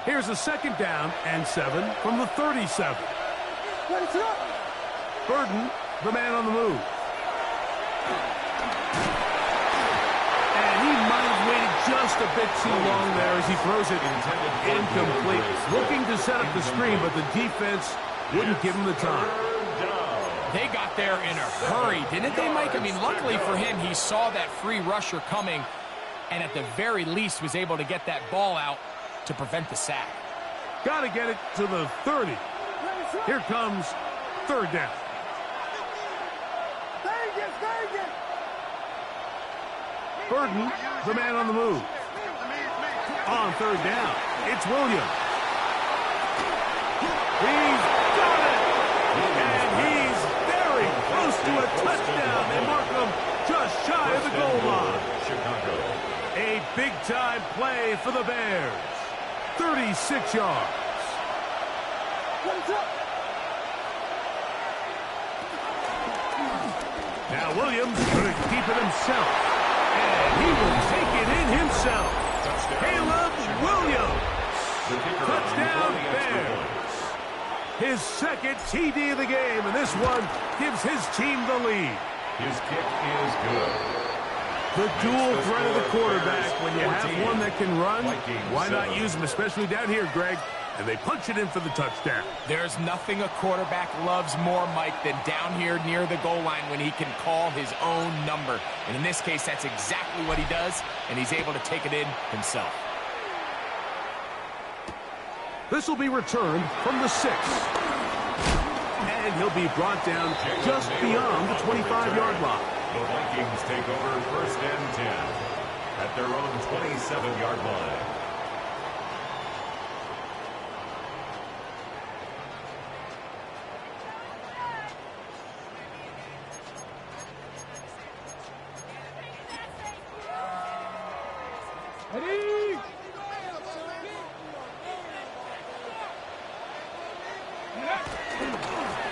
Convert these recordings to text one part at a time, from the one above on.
Here's a 2nd down and 7 from the 37. Burden, the man on the move. And he might have waited just a bit too long there as he throws it incomplete. Looking to set up the screen, but the defense wouldn't give him the time. They got there in a hurry, didn't they, Mike? I mean, luckily for him, he saw that free rusher coming and at the very least was able to get that ball out to prevent the sack. Got to get it to the 30. Here comes 3rd down. Burden, the man on the move. On 3rd down, it's Williams. He's got it! And he's very close to a touchdown. They mark him just shy of the goal line. A big-time play for the Bears. 36 yards. Now Williams couldn't keep it himself. And he will take it in himself. Caleb Williams. Touchdown Bears. His 2nd TD of the game, and this one gives his team the lead. His kick is good. The dual threat of the quarterback. When you have one that can run, why not use him, especially down here, Greg? And they punch it in for the touchdown. There's nothing a quarterback loves more, Mike, than down here near the goal line when he can call his own number. And in this case, that's exactly what he does, and he's able to take it in himself. This will be returned from the 6. And he'll be brought down just beyond the 25-yard line. The Vikings take over 1st and 10 at their own 27-yard line.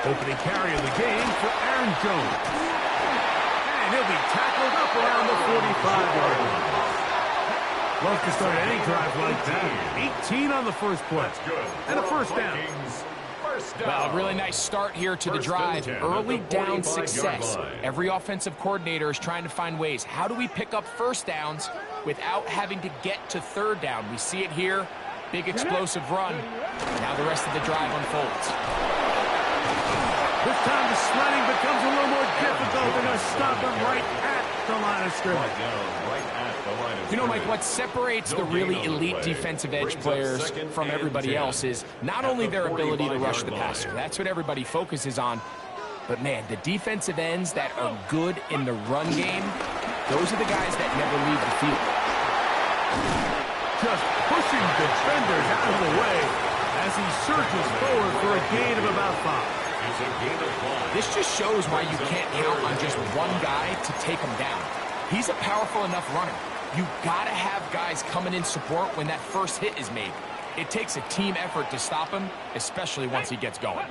Opening carry of the game for Aaron Jones. And he'll be tackled up around the 45-yard line. Love to start any drive like that. 18 on the first play. And a 1st down. Well, a really nice start here to the drive. Early down success. Every offensive coordinator is trying to find ways. How do we pick up 1st downs without having to get to 3rd down? We see it here. Big explosive run. Now the rest of the drive unfolds. This time the sledding becomes a little more difficult. They're going to stop him right at the line of scrimmage. You know, Mike, what separates the really elite defensive edge players from everybody else is not only their ability to rush the passer. That's what everybody focuses on. But, man, the defensive ends that are good in the run game, those are the guys that never leave the field. Just pushing defenders out of the way as he surges forward for a gain of about 5. This just shows why you can't count on just one guy to take him down. He's a powerful enough runner. You've got to have guys coming in support when that first hit is made. It takes a team effort to stop him, especially once he gets going.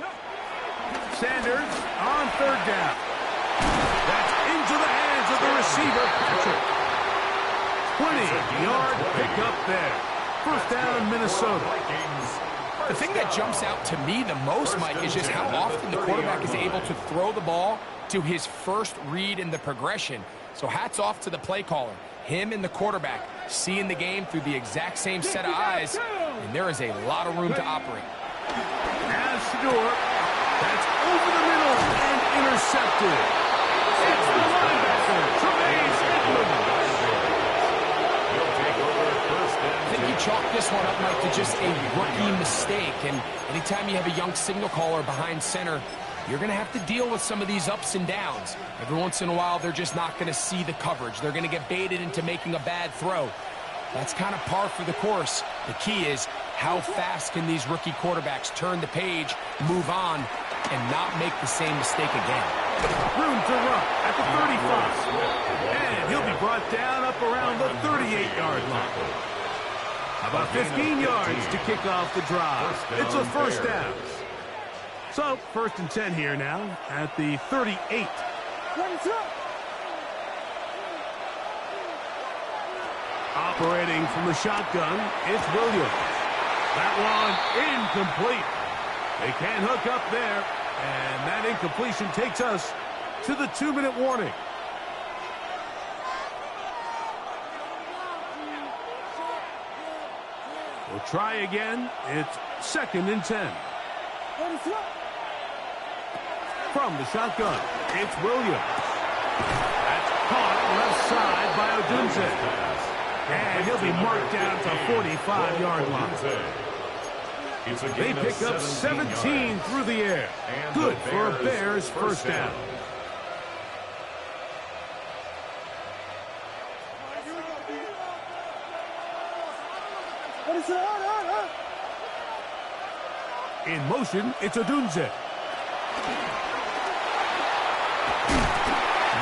Sanders on 3rd down. That's into the hands of the receiver, Patrick. 20-yard pickup there. 1st down, Minnesota. The thing that jumps out to me the most, Mike, is just how often the quarterback is able to throw the ball to his first read in the progression. So hats off to the play caller. Him and the quarterback seeing the game through the exact same set of eyes, and there is a lot of room to operate. As Shador, that's over the middle and intercepted. It's the linebacker, Tremaine Edmonds. I think you chalk this one up, Mike, to just a rookie mistake. And anytime you have a young signal caller behind center, you're going to have to deal with some of these ups and downs. Every once in a while, they're just not going to see the coverage. They're going to get baited into making a bad throw. That's kind of par for the course. The key is how fast can these rookie quarterbacks turn the page, move on, and not make the same mistake again. Room to run at the 35. And he'll be brought down up around the 38-yard line. About 15 yards to kick off the drive. It's a 1st down. So, 1st and 10 here now at the 38. Operating from the shotgun, it's Williams. That one incomplete. They can't hook up there, and that incompletion takes us to the 2-minute warning. We'll try again. It's 2nd and 10. From the shotgun, it's Williams. That's caught left side by Odunze. And he'll be marked down to 45-yard line. They pick up 17 through the air. Good for a Bears first down. In motion, it's Odunze.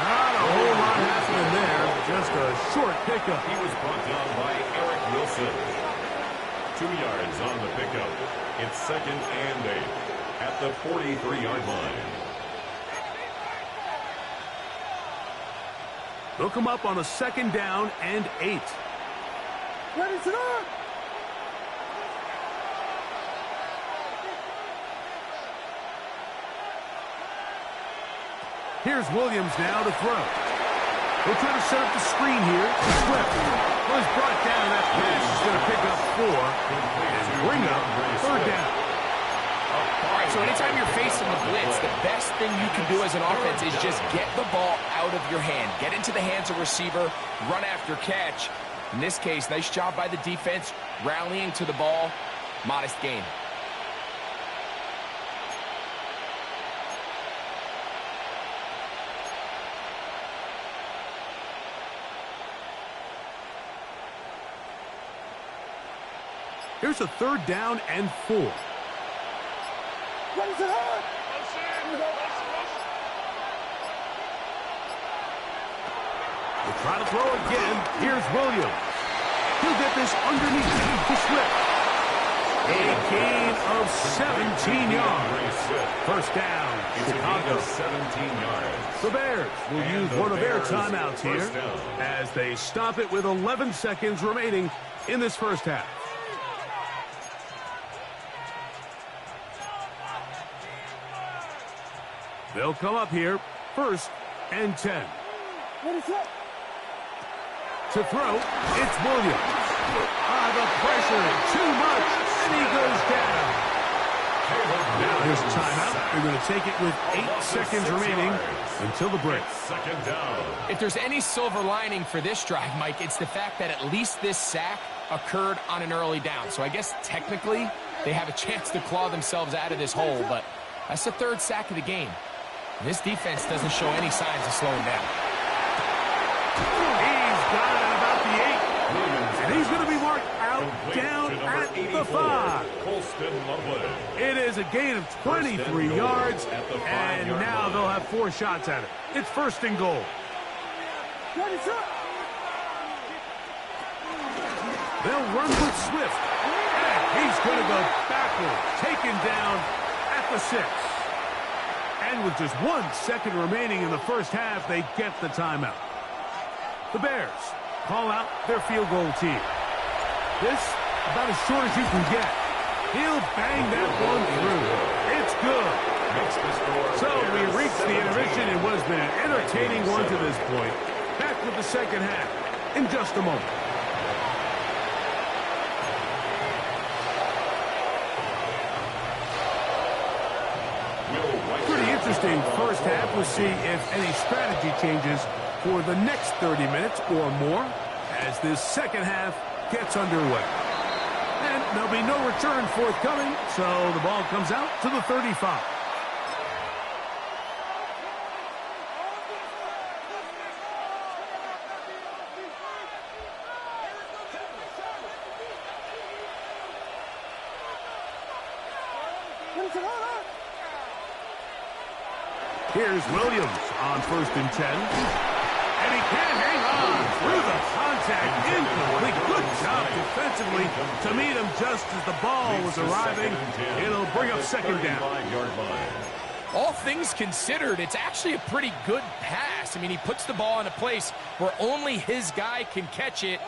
Not a whole lot happening there. Just a short pickup. He was brought down by Eric Wilson. 2 yards on the pickup. It's 2nd and 8 at the 43-yard line. They'll come up on a 2nd down and 8. Ready to run! Here's Williams now to throw. They'll try to set up the screen here. Swift was brought down. That pass is going to pick up 4 and bring up 3rd down. All right, so anytime you're facing the blitz, the best thing you can do as an offense is just get the ball out of your hand. Get into the hands of receiver, run after catch. In this case, nice job by the defense, rallying to the ball. Modest gain. Here's a 3rd down and 4. Ready to run! We'll try to throw again. Here's Williams. He'll get this underneath to Swift. A gain of 17 yards. First down, Chicago. 17 yards. The Bears will use one of their timeouts here as they stop it with 11 seconds remaining in this first half. They'll come up here, 1st and 10. To throw, it's Williams. The pressure, too much, and he goes down. Now his timeout. They're going to take it with 8 seconds remaining until the break. 2nd down. If there's any silver lining for this drive, Mike, it's the fact that at least this sack occurred on an early down. So I guess technically they have a chance to claw themselves out of this hole, but that's the 3rd sack of the game. This defense doesn't show any signs of slowing down. He's got it at about the 8. And he's going to be marked out down at the 5. It is a gain of 23 yards, and now they'll have 4 shots at it. It's 1st and goal. They'll run with Swift. And he's going to go backwards, taken down at the 6. And with just 1 second remaining in the first half, they get the timeout. The Bears call out their field goal team. This, about as short as you can get. He'll bang that one through. It's good. So we reach the intermission in what has been an entertaining one to this point. Back with the second half in just a moment. Pretty interesting first half. We'll see if any strategy changes for the next 30 minutes or more as this second half gets underway. And there'll be no return forthcoming, so the ball comes out to the 35. Here's Williams on 1st and 10. And he can hang on through the contact. Incomplete. Good job defensively to meet him just as the ball was arriving. It'll bring up 2nd down. All things considered, it's actually a pretty good pass. I mean, he puts the ball in a place where only his guy can catch it.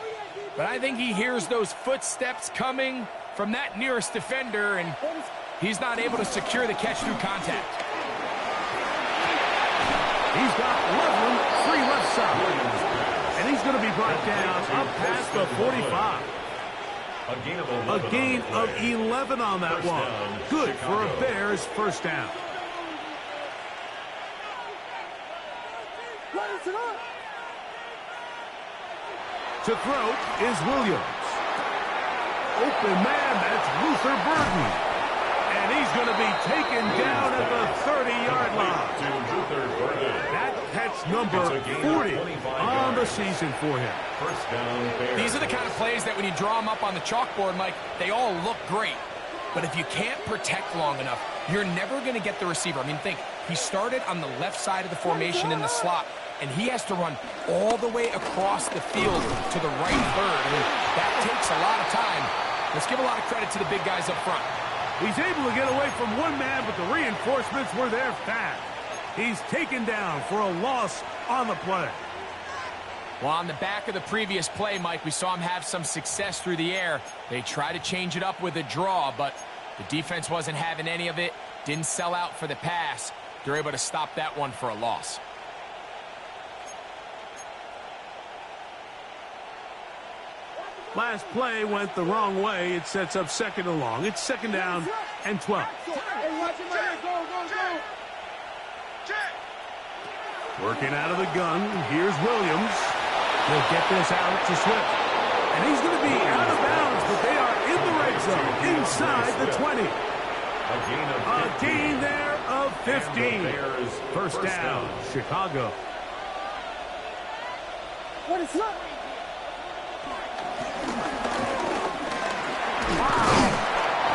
But I think he hears those footsteps coming, from that nearest defender, and he's not able to secure the catch through contact. He's got Loveland free left side. And he's going to be brought down up past the 45. A gain of 11 on that one. Good for a Bears first down. To throw is Williams. Open man, that's Luther Burden. And he's going to be taken down at the 30-yard line. That catch number 40 on the season for him. First down. These are the kind of plays that when you draw them up on the chalkboard, Mike, they all look great. But if you can't protect long enough, you're never going to get the receiver. I mean, think, he started on the left side of the formation in the slot, and he has to run all the way across the field to the right third. I mean, that takes a lot of time. Let's give a lot of credit to the big guys up front. He's able to get away from one man, but the reinforcements were there fast. He's taken down for a loss on the play. Well, on the back of the previous play, Mike, we saw him have some success through the air. They tried to change it up with a draw, but the defense wasn't having any of it. Didn't sell out for the pass. They're able to stop that one for a loss. Last play went the wrong way. It sets up second and long. It's second down and 12. Working out of the gun. Here's Williams. He'll get this out to Swift. And he's going to be out of bounds, but they are in the red zone, inside the 20. A gain there of 15. First down, Chicago. What is up?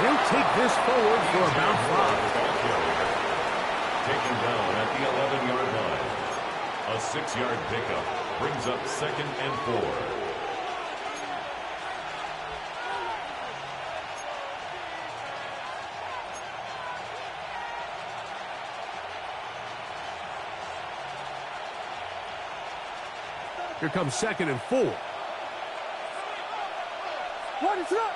They'll take this forward for about 5. Taken down at the 11-yard line. A 6-yard pickup brings up second and 4. Here comes second and 4. What is up?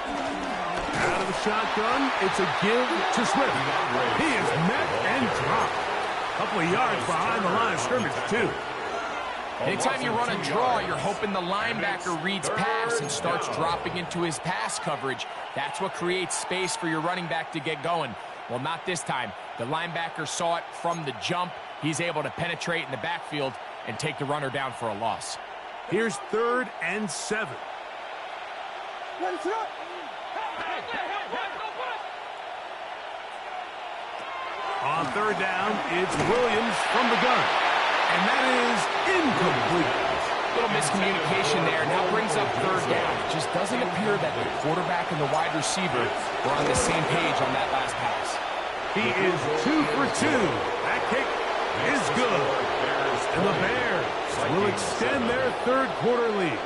Out of the shotgun, it's a give to Swift. He is met and dropped. A couple of yards behind the line of scrimmage, too. Anytime you run a draw, you're hoping the linebacker reads pass and starts dropping into his pass coverage. That's what creates space for your running back to get going. Well, not this time. The linebacker saw it from the jump. He's able to penetrate in the backfield and take the runner down for a loss. Here's 3rd and 7. What is up? On 3rd down, it's Williams from the gun. And that is incomplete. Little miscommunication there. Now brings up 3rd down. It just doesn't appear that the quarterback and the wide receiver were on the same page on that last pass. He is 2 for 2. That kick is good. And the Bears will extend their 3rd quarter lead.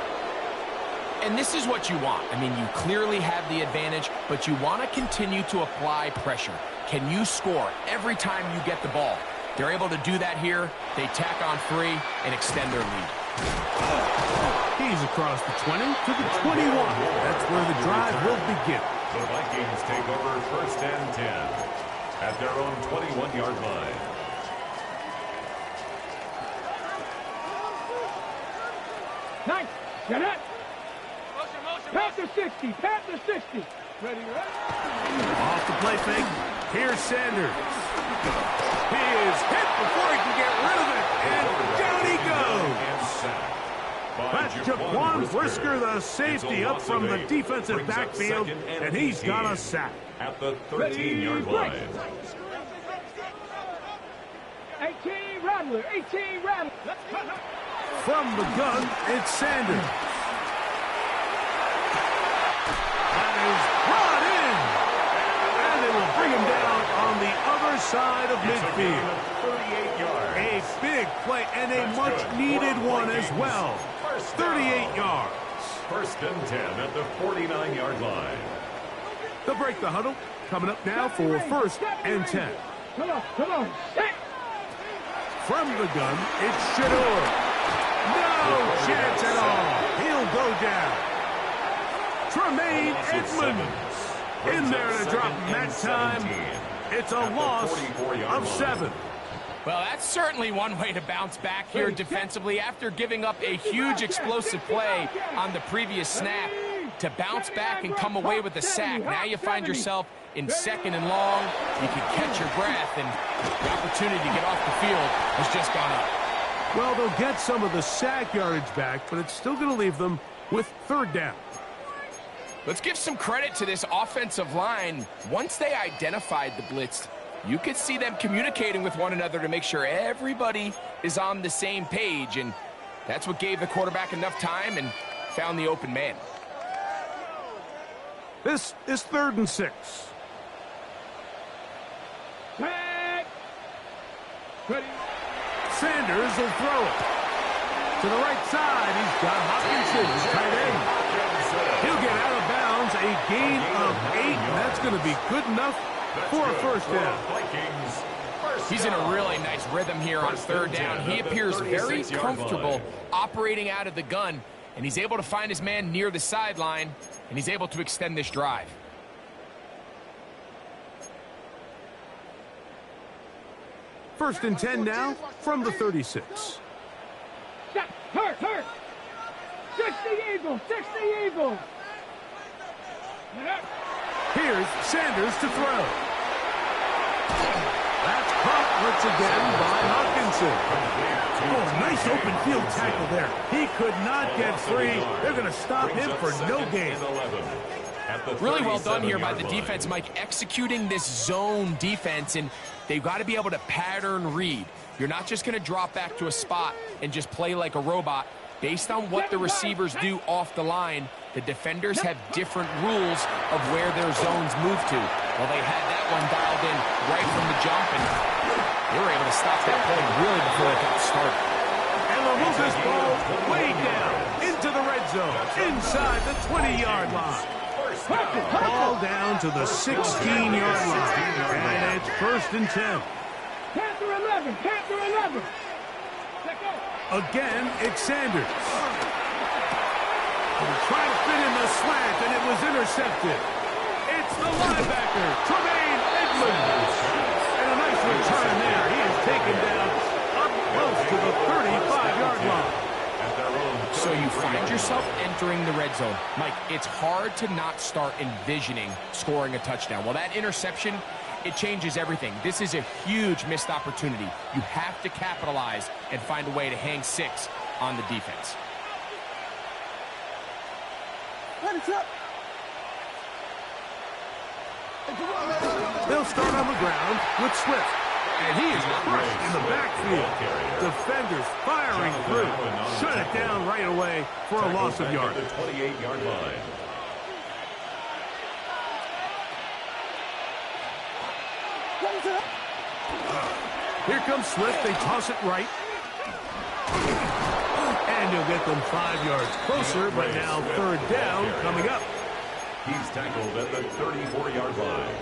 And this is what you want. I mean, you clearly have the advantage, but you want to continue to apply pressure. Can you score every time you get the ball? They're able to do that here. They tack on 3 and extend their lead. He's across the 20 to the 21. That's where the drive will begin. The Vikings take over 1st and 10 at their own 21-yard line. Nice. Get it. Panther 60. Panther 60. Ready, ready. Off the play fake. Here's Sanders. He is hit before he can get rid of it. And down he goes. That's Jaquan Brisker, the safety, up from the defensive backfield, and he's got a sack. At the 13-yard line. 18 Rattler. 18 Rattler. From the gun, it's Sanders. That is brought in. And they will bring him down on the other side of midfield. 38 yards. A big play and a much-needed one as well. 38 yards. 1st and 10 at the 49-yard line. They'll break the huddle. Coming up now for 1st and 10. Come on, come on. From the gun, it's Shador. No chance at all. He'll go down. Tremaine Edmonds in there to drop him that time. It's a loss of 7. Well, that's certainly one way to bounce back here defensively after giving up a huge explosive play on the previous snap. To bounce back and come away with a sack. Now you find yourself in 2nd and long. You can catch your breath, and the opportunity to get off the field has just gone up. Well, they'll get some of the sack yardage back, but it's still going to leave them with 3rd down. Let's give some credit to this offensive line. Once they identified the blitz, you could see them communicating with one another to make sure everybody is on the same page, and that's what gave the quarterback enough time and found the open man. This is 3rd and 6. Back. Ready. Sanders will throw it. To the right side, he's got Hopkinson, his tight end. He'll get out of bounds, a gain of 8, and that's going to be good enough for a 1st down. He's in a really nice rhythm here on 3rd down. He appears very comfortable operating out of the gun, and he's able to find his man near the sideline, and he's able to extend this drive. First and 10 now from the 36. Stop. Hurt. 60 Eagles. 60 Eagles. Here's Sanders to throw. That's caught once again by Hopkinson. Oh, nice open field tackle there. He could not get free. They're going to stop him for no gain. Really well done here by the defense, Mike, executing this zone defense, and they've got to be able to pattern read. You're not just going to drop back to a spot and just play like a robot. Based on what the receivers do off the line, the defenders have different rules of where their zones move to. Well, they had that one dialed in right from the jump, and they were able to stop that play really before it got started. And they'll move this ball way down into the red zone, inside the 20-yard line. Ball down to the 16-yard line, and it's 1st and 10. Panther 11. Panther 11. Again, it's Sanders. Trying to fit in the slant, and it was intercepted. It's the linebacker, Tremaine Edmonds. And a nice return there. He is taken down up close to the 35-yard line. So you find yourself entering the red zone. Mike, it's hard to not start envisioning scoring a touchdown. Well, that interception, it changes everything. This is a huge missed opportunity. You have to capitalize and find a way to hang 6 on the defense. They'll start on the ground with Swift. And he is crushed in the backfield. Defenders firing through. Shut it down right away for a loss of yardage. 28-yard line. Here comes Swift. They toss it right. And he'll get them 5 yards closer, but now 3rd down coming up. He's tackled at the 34-yard line.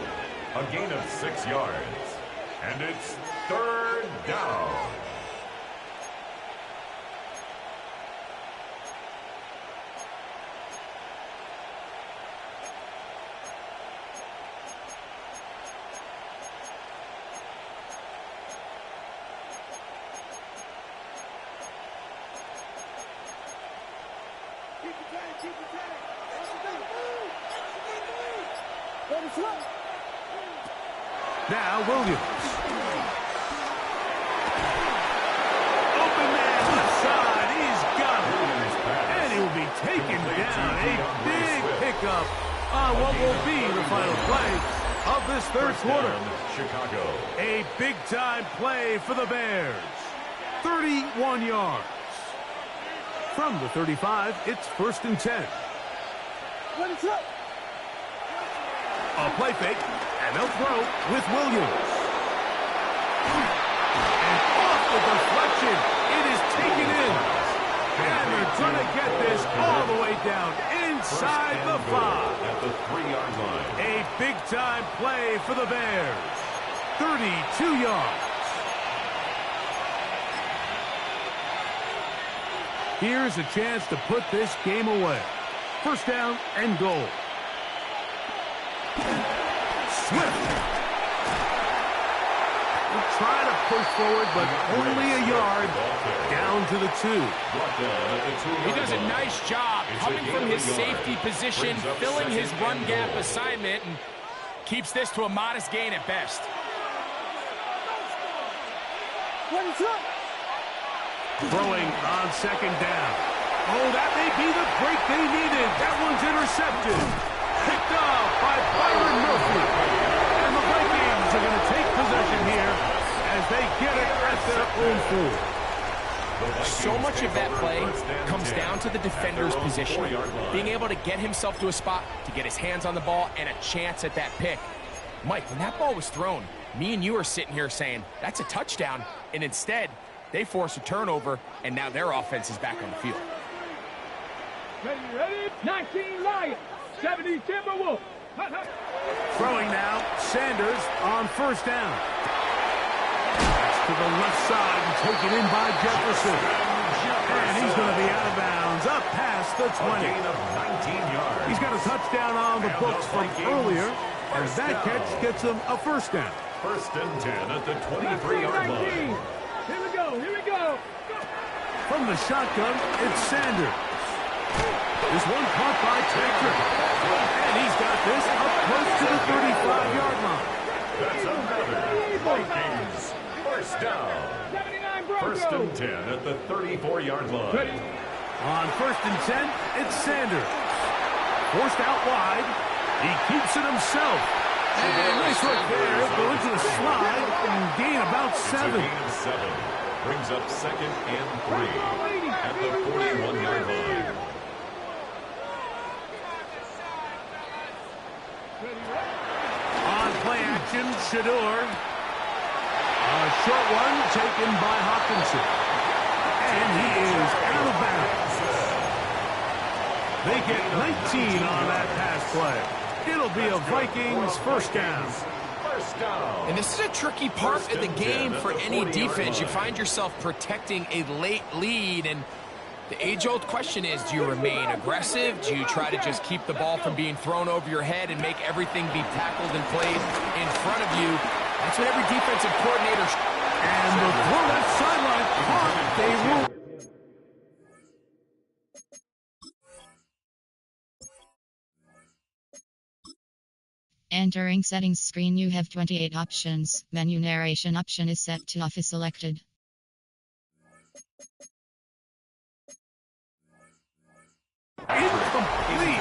A gain of 6 yards. And it's 3rd down. Now Williams. Open man left side. He's got it. And he will be taken down. A big pickup on what will be the final play of this 3rd quarter. Chicago. A big-time play for the Bears. 31 yards. From the 35, it's 1st and 10. A play fake, and they'll throw with Williams. And off the deflection, it is taken in. And they're going to get this all the way down inside the 5. At the 3-yard line. A big-time play for the Bears. 32 yards. Here's a chance to put this game away. First down and goal. Swift. Will try to push forward, but only a yard. Down to the 2. He does a nice job coming from his safety position, filling his run gap assignment, and keeps this to a modest gain at best. Throwing on second down. Oh, that may be the break they needed. That one's intercepted. Picked off by Byron Murphy. And the Vikings are going to take possession here as they get it at their own 4. So much of that play comes down to the defender's position. Being able to get himself to a spot, to get his hands on the ball, and a chance at that pick. Mike, when that ball was thrown, me and you are sitting here saying, that's a touchdown. And instead, they force a turnover, and now their offense is back on the field. Ready? 19 Lions, 70 Timberwolves. Throwing now, Sanders on first down. To the left side and taken in by Jefferson. And he's going to be out of bounds, up past the 20. He's got a touchdown on the books from earlier, and that catch gets him a first down. First and 10 at the 23-yard line. Here we go. From the shotgun, it's Sanders. This one caught by Patrick. And he's got this up close to the 35-yard line. That's another Vikings first down. 79 Broncos. First and 10 at the 34-yard line. On first and 10, it's Sanders. Forced out wide. He keeps it himself. And nice work there. He'll go into the slide and gain about 7. Gain of 7. Brings up second and 3 at the 41-yard line. On play action, Shador. A short one taken by Hawkinson. And he is out of bounds. They get 19 on that pass play. It'll be a Vikings first down. And this is a tricky part of the game for any defense. You find yourself protecting a late lead, and the age-old question is, do you remain aggressive? Do you try to just keep the ball from being thrown over your head and make everything be tackled and played in front of you? That's what every defensive coordinator... And the throw that sideline caught. They will... Entering settings screen, you have 28 options. Menu narration option is set to off is selected. Incomplete.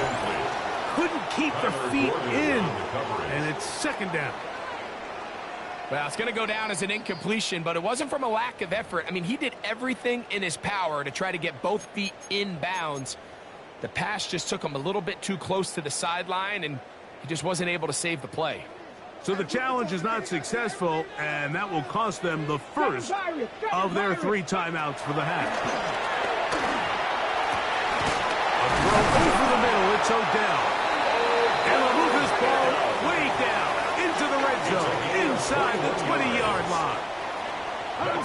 Couldn't keep the feet in. And it's second down. Well, it's going to go down as an incompletion, but it wasn't from a lack of effort. I mean, he did everything in his power to try to get both feet in bounds. The pass just took him a little bit too close to the sideline, and he just wasn't able to save the play. So the challenge is not successful, and that will cost them the first of their 3 timeouts for the half. A throw over the middle, it's Odell. And they'll move this ball way down into the red zone, inside the 20-yard line. A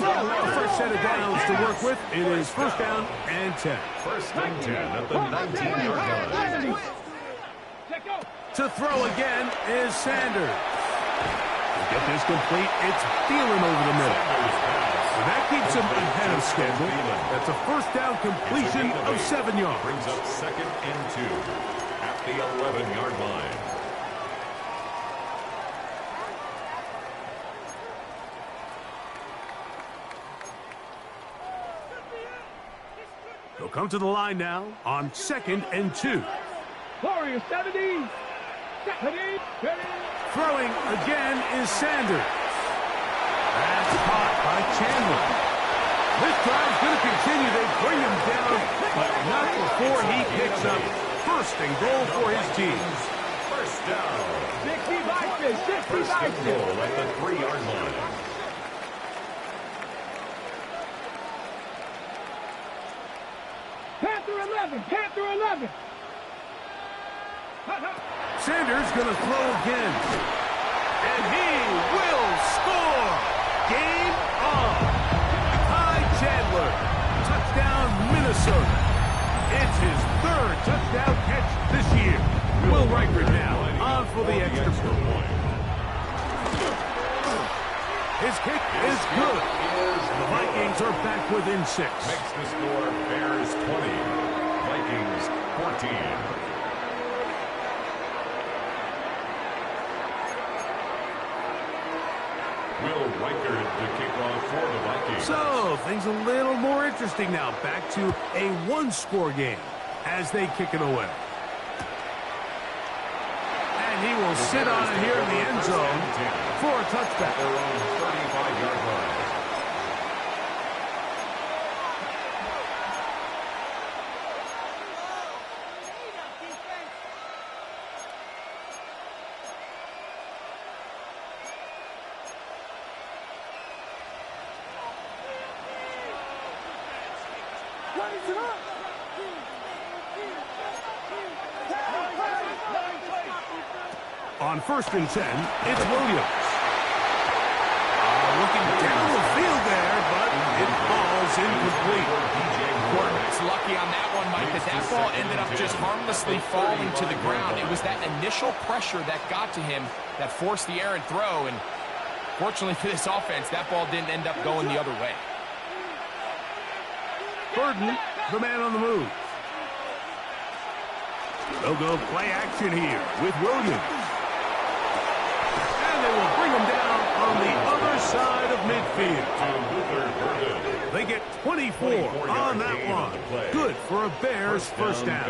fresh set of downs to work with. It is first down and 10. First and 10 at the 19-yard line. To throw again is Sanders. To get this complete, it's Thielen over the middle. And that keeps him ahead of schedule. That's a first down completion of 7 yards. Brings up second and 2 at the 11-yard line. They'll come to the line now on second and 2. Warriors 70. Throwing again is Sanders. That's caught by Chandler. This drive's going to continue. They bring him down, but not before he picks up first and goal for his team. First down. 60 Vikings. 60 First and Vikings. goal at the 3-yard line. Panther 11. Panther 11. Sanders going to throw again. And he will score. Game on. Ty Chandler. Touchdown, Minnesota. It's his third touchdown catch this year. Will Riker now on for the extra point. His kick is good. The Vikings are back within 6. Makes the score Bears 20, Vikings 14. Will Riker to kick off for the Vikings. So, things a little more interesting now. Back to a one-score game as they kick it away. And he will sit on it here in the end zone for a touchback. Their own 35-yard line. On 1st and 10, it's Williams. Looking down the field there, but it falls incomplete. Quarterback's lucky on that one, Mike, that ball ended up just harmlessly falling to the ground. It was that initial pressure that got to him that forced the errant throw, and fortunately for this offense, that ball didn't end up going the other way. Burden, the man on the move. They'll go play action here with Williams. And they will bring him down on the other side of midfield. They get 24 on that one. Good for a Bears first down.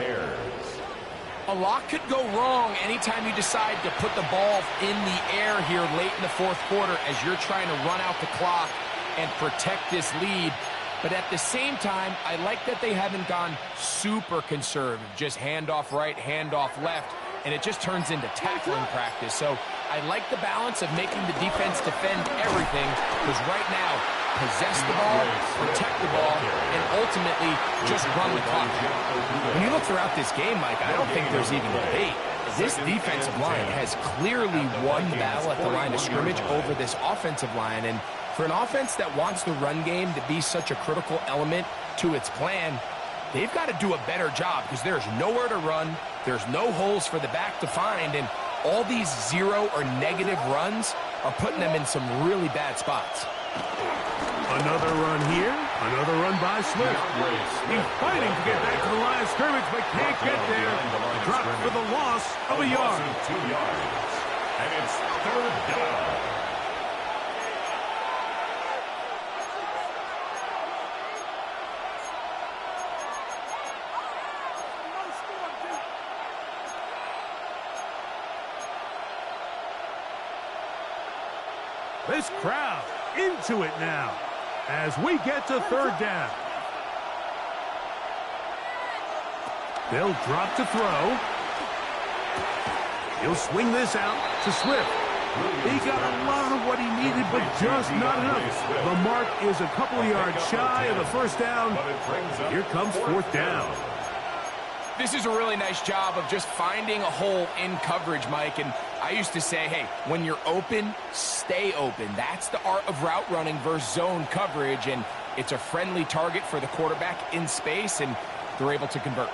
A lot could go wrong anytime you decide to put the ball in the air here late in the 4th quarter as you're trying to run out the clock and protect this lead. But at the same time, I like that they haven't gone super conservative, just handoff right, handoff left, and it just turns into tackling practice. So I like the balance of making the defense defend everything, because right now, possess the ball, protect the ball, and ultimately just run the clock. When you look throughout this game, Mike, I don't think there's even debate. This defensive line has clearly won the battle at the line of scrimmage over this offensive line, and for an offense that wants the run game to be such a critical element to its plan, they've got to do a better job because there's nowhere to run, there's no holes for the back to find, and all these zero or negative runs are putting them in some really bad spots. Another run here, another run by Swift. He's fighting to get back to the line of scrimmage, but can't get there. Dropped for the loss of a yard. 2 yards. And it's 3rd down. This crowd into it now as we get to 3rd down. They'll drop to throw. He'll swing this out to Swift. He got a lot of what he needed, but just not enough. The mark is a couple of yards shy of the 1st down. Here comes 4th down. This is a really nice job of just finding a hole in coverage, Mike. And I used to say, hey, when you're open, stay open. That's the art of route running versus zone coverage. And it's a friendly target for the quarterback in space, and they're able to convert.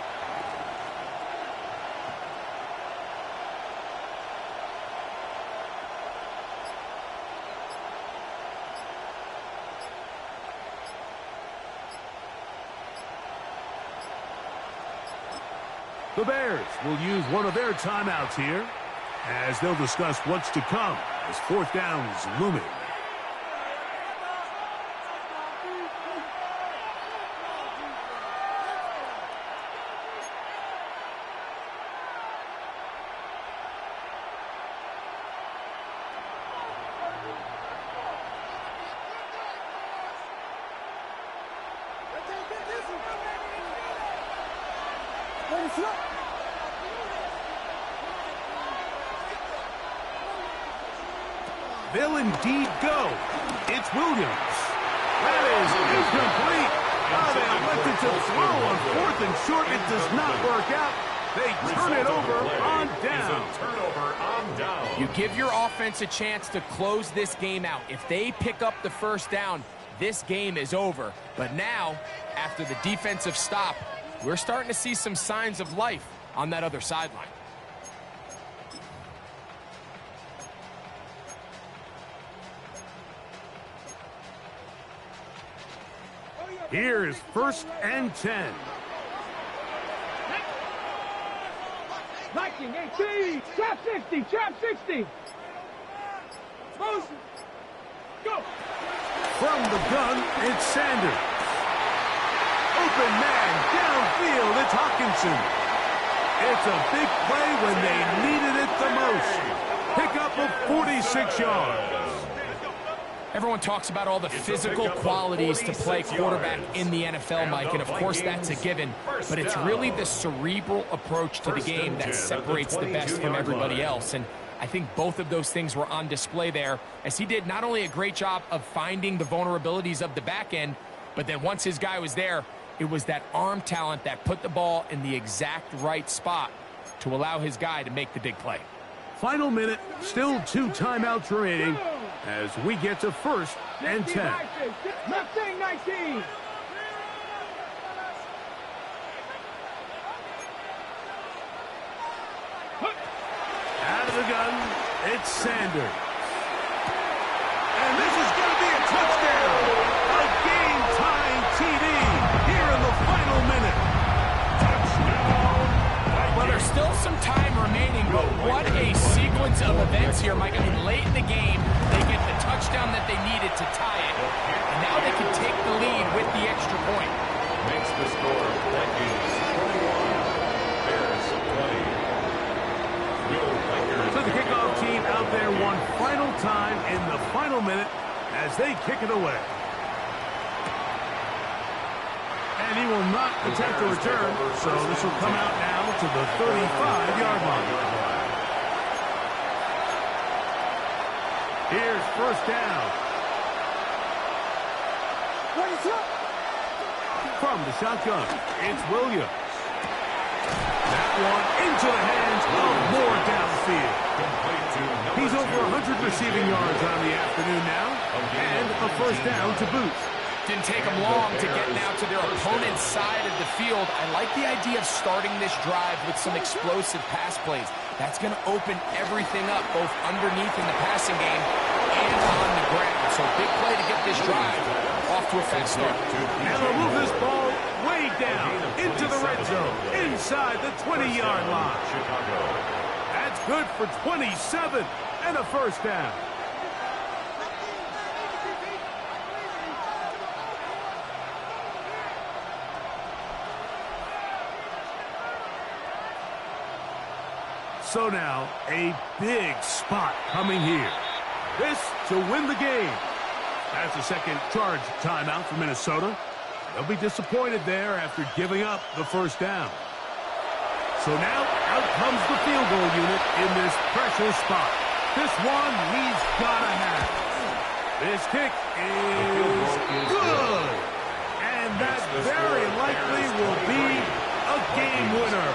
The Bears will use one of their timeouts here as they'll discuss what's to come as 4th down is looming. They'll indeed go. It's Williams. That is incomplete. Oh, they elected to throw on 4th and short. It does not work out. They turn it over on down. You give your offense a chance to close this game out. If they pick up the 1st down, this game is over. But now, after the defensive stop, we're starting to see some signs of life on that other sideline. Here is 1st and 10. Viking 18. Trap 60. Trap 60. Motion. Go. From the gun, it's Sanders. Open man, downfield, it's Hawkinson. It's a big play when they needed it the most. Pickup of 46 yards. Everyone talks about all the physical qualities to play quarterback in the NFL, Mike, and of course that's a given, but it's really the cerebral approach to the game that separates the best from everybody else, and I think both of those things were on display there, as he did not only a great job of finding the vulnerabilities of the back end, but then once his guy was there, it was that arm talent that put the ball in the exact right spot to allow his guy to make the big play. Final minute, still 2 timeouts remaining as we get to 1st and 10. Mustang 19. Out of the gun, it's Sanders. And this is going to be a touchdown. A game-tying TD here in the final minute. Well, there's still some time remaining, but what a sequence of events here, Mike. I mean, late in the game, they get the touchdown that they needed to tie it, and now they can take the lead with the extra point. Makes the score Vikings 21, Bears 20. So the kickoff team out there one final time in the final minute as they kick it away. And he will not attempt a return, so this will come out now to the 35-yard line. Here's 1st down. From the shotgun, it's Williams. That one into the hands of Moore downfield. He's over 100 receiving yards on the afternoon now, and a 1st down to boot. Didn't take them long to get now to their opponent's side of the field. I like the idea of starting this drive with some explosive pass plays. That's going to open everything up, both underneath in the passing game and on the ground. So big play to get this drive off to a fast start. And they'll move this ball way down into the red zone, inside the 20-yard line. That's good for 27 and a 1st down. So now, a big spot coming here. This to win the game. That's the second charge timeout for Minnesota. They'll be disappointed there after giving up the 1st down. So now, out comes the field goal unit in this pressure spot. This one he's got to have. This kick is good. And that very likely will be a game winner.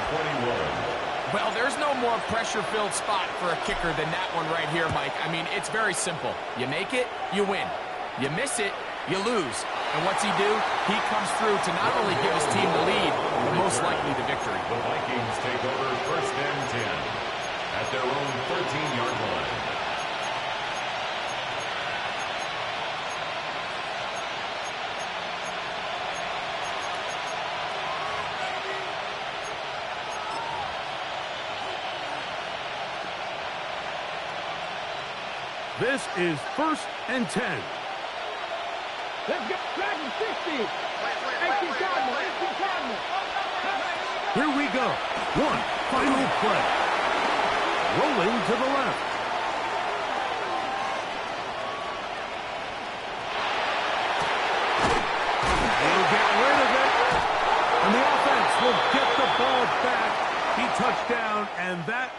Well, there's no more pressure-filled spot for a kicker than that one right here, Mike. I mean, it's very simple. You make it, you win. You miss it, you lose. And what's he do? He comes through to not only give his team the lead, but most likely the victory. The Vikings take over 1st and 10 at their own 13-yard line. This is 1st and 10. Let's go. Dragon 60. 18 Cardinal. 18 Cardinal. Here we go. One final play. Rolling to the left. He'll get rid of it. And the offense will get the ball back. He touched down, and that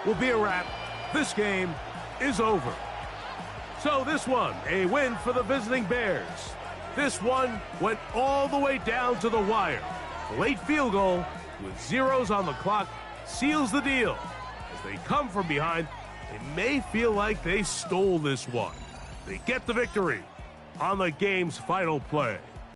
will be a wrap. This game is over. So this one, a win for the visiting Bears. This one went all the way down to the wire. The late field goal with zeros on the clock seals the deal. As they come from behind, they may feel like they stole this one. They get the victory on the game's final play.